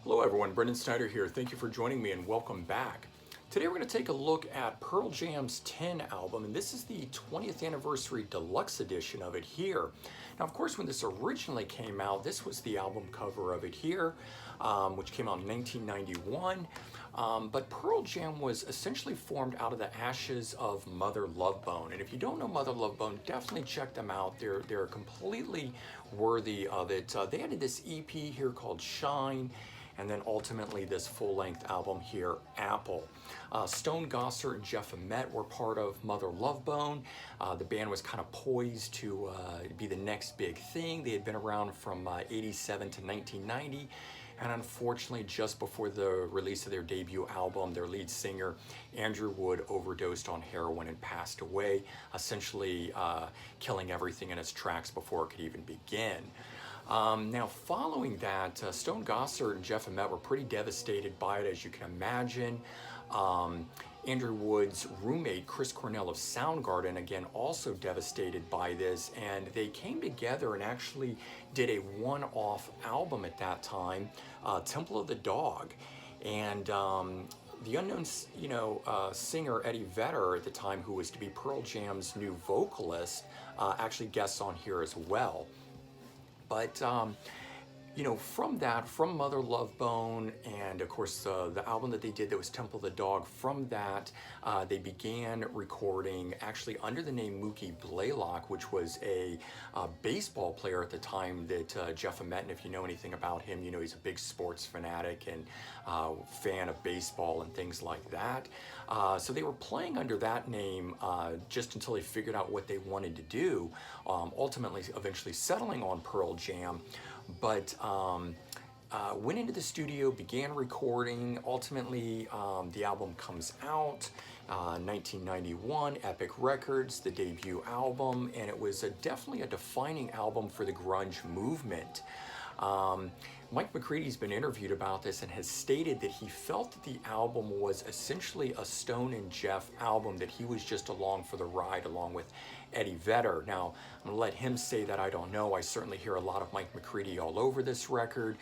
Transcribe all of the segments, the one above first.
Hello everyone, Brendan Snyder here. Thank you for joining me and welcome back. Today we're going to take a look at Pearl Jam's 10 album, and this is the 20th Anniversary Deluxe Edition of it here. Now, of course, when this originally came out, this was the album cover of it here, which came out in 1991. But Pearl Jam was essentially formed out of the ashes of Mother Love Bone. And if you don't know Mother Love Bone, definitely check them out. They're completely worthy of it. They added this EP here called Shine, and then ultimately this full-length album here, Apple. Stone Gossard and Jeff Ament were part of Mother Love Bone. The band was kind of poised to be the next big thing. They had been around from 87 to 1990. And unfortunately, just before the release of their debut album, their lead singer, Andrew Wood, overdosed on heroin and passed away, essentially killing everything in its tracks before it could even begin. Now, following that, Stone Gossard and Jeff Ament were pretty devastated by it, as you can imagine. Andrew Wood's roommate, Chris Cornell of Soundgarden, again, also devastated by this, and they came together and actually did a one-off album at that time, Temple of the Dog. And the unknown, singer Eddie Vedder at the time, who was to be Pearl Jam's new vocalist, actually guests on here as well. But from Mother Love Bone, and of course the album that they did that was Temple of the Dog, from that they began recording actually under the name Mookie Blaylock, which was a baseball player at the time that Jeff Ament, and if you know anything about him, you know he's a big sports fanatic and fan of baseball and things like that. So they were playing under that name just until they figured out what they wanted to do, ultimately eventually settling on Pearl Jam. But went into the studio, began recording. Ultimately, the album comes out 1991, Epic Records, the debut album, and it was definitely a defining album for the grunge movement. Mike McCready's been interviewed about this and has stated that he felt that the album was essentially a Stone and Jeff album, that he was just along for the ride along with Eddie Vedder. Now, I'm gonna let him say that. I don't know. I certainly hear a lot of Mike McCready all over this record,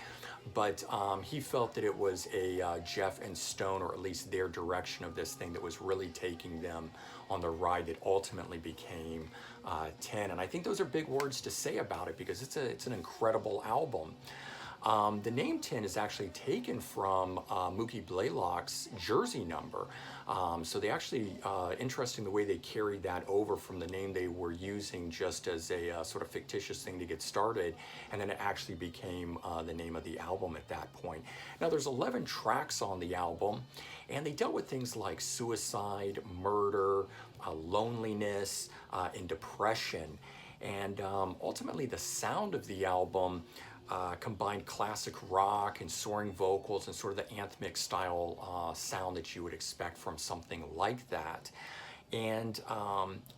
but he felt that it was a Jeff and Stone, or at least their direction of this thing, that was really taking them on the ride that ultimately became 10. And I think those are big words to say about it, because it's an incredible album. The name 10 is actually taken from Mookie Blaylock's jersey number. So they actually, interesting the way they carried that over from the name they were using just as a sort of fictitious thing to get started, and then it actually became the name of the album at that point. Now, there's 11 tracks on the album, and they dealt with things like suicide, murder, loneliness, and depression. And ultimately, the sound of the album combined classic rock and soaring vocals and sort of the anthemic style sound that you would expect from something like that. And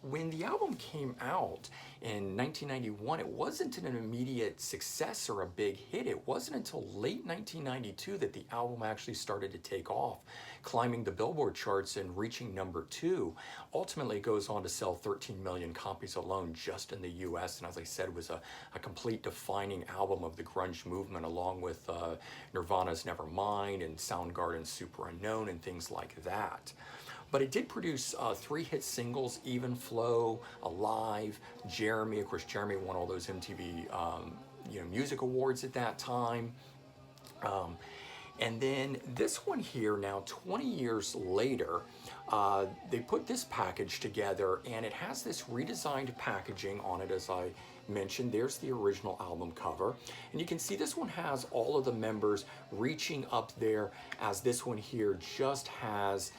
when the album came out in 1991, it wasn't an immediate success or a big hit. It wasn't until late 1992 that the album actually started to take off, climbing the Billboard charts and reaching #2. Ultimately, it goes on to sell 13 million copies alone just in the US. And as I said, was a complete defining album of the grunge movement, along with Nirvana's Nevermind and Soundgarden's Super Unknown and things like that. But it did produce 3 hit singles: Even Flow, Alive, Jeremy. Of course, Jeremy won all those MTV music awards at that time. And then this one here, now 20 years later, they put this package together, and it has this redesigned packaging on it, as I mentioned. There's the original album cover, and you can see this one has all of the members reaching up there, as this one here just has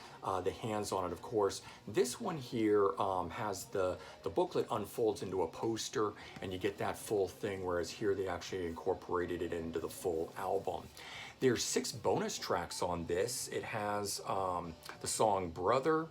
the hands on it. Of course, this one here has the booklet unfolds into a poster, and you get that full thing, whereas here they actually incorporated it into the full album. There's 6 bonus tracks on this. It has the song Brother,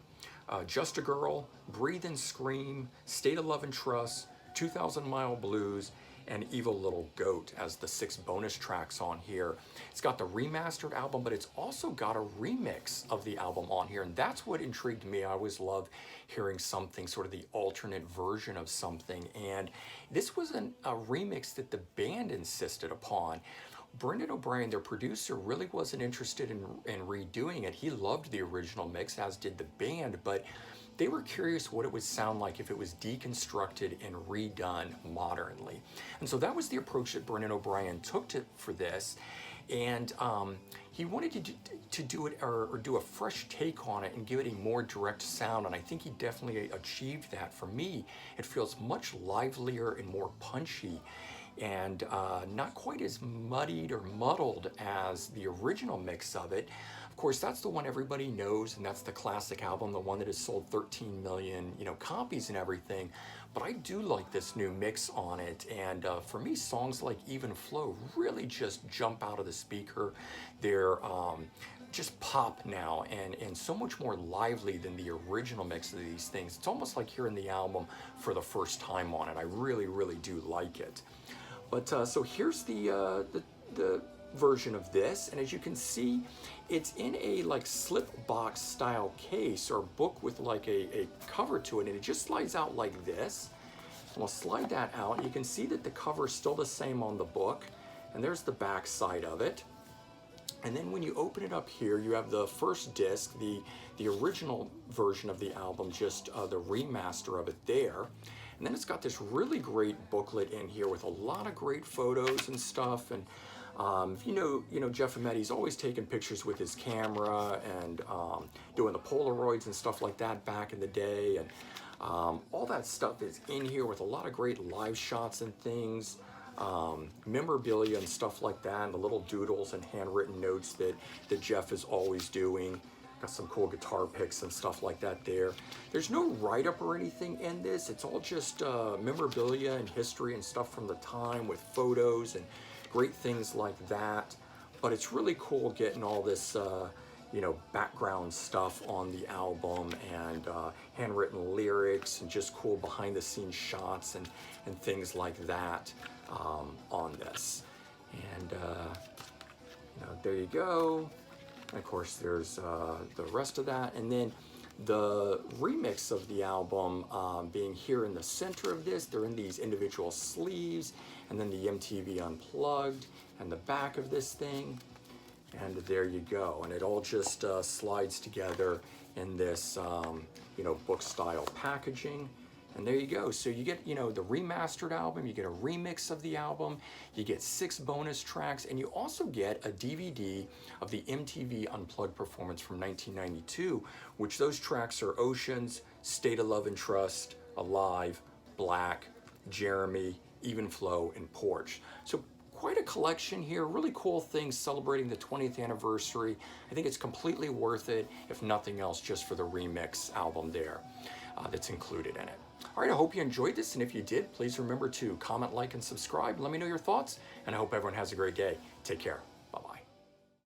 Just a Girl, Breathe and Scream, State of Love and Trust, 2,000 Mile Blues, and Evil Little Goat as the 6 bonus tracks on here. It's got the remastered album, but it's also got a remix of the album on here, and that's what intrigued me. I always love hearing something, sort of the alternate version of something, and this was a remix that the band insisted upon. Brendan O'Brien, their producer, really wasn't interested in redoing it. He loved the original mix, as did the band, but they were curious what it would sound like if it was deconstructed and redone modernly. And so that was the approach that Brendan O'Brien took for this. And he wanted to do it or do a fresh take on it and give it a more direct sound. And I think he definitely achieved that. For me, it feels much livelier and more punchy, and not quite as muddied or muddled as the original mix of it. Of course, that's the one everybody knows, and that's the classic album, the one that has sold 13 million, copies and everything. But I do like this new mix on it, and for me, songs like Even Flow really just jump out of the speaker. They're just pop now, and so much more lively than the original mix of these things. It's almost like hearing the album for the first time on it. I really, really do like it. But so here's the version of this, and as you can see, it's in a like slip box style case or book with like a cover to it, and it just slides out like this. And we'll slide that out, and you can see that the cover is still the same on the book, and there's the back side of it. And then when you open it up here, you have the first disc, the original version of the album, just the remaster of it there. And then it's got this really great booklet in here with a lot of great photos and stuff. And you know Jeff Emmett, he's always taking pictures with his camera and doing the Polaroids and stuff like that back in the day. And all that stuff is in here with a lot of great live shots and things. Memorabilia and stuff like that, and the little doodles and handwritten notes that Jeff is always doing. Got some cool guitar picks and stuff like that there. There's no write-up or anything in this. It's all just memorabilia and history and stuff from the time with photos and great things like that. But it's really cool getting all this background stuff on the album, and handwritten lyrics, and just cool behind-the-scenes shots and things like that on this. And there you go. And of course, there's the rest of that, and then the remix of the album being here in the center of this. They're in these individual sleeves, and then the MTV Unplugged and the back of this thing. And there you go, and it all just slides together in this book style packaging. And there you go. So you get, the remastered album, you get a remix of the album, you get 6 bonus tracks, and you also get a DVD of the MTV Unplugged performance from 1992, which those tracks are Oceans, State of Love and Trust, Alive, Black, Jeremy, Even Flow, and Porch. So quite a collection here, really cool things celebrating the 20th anniversary. I think it's completely worth it, if nothing else, just for the remix album there that's included in it. All right, I hope you enjoyed this, and if you did, please remember to comment, like, and subscribe. Let me know your thoughts, and I hope everyone has a great day. Take care.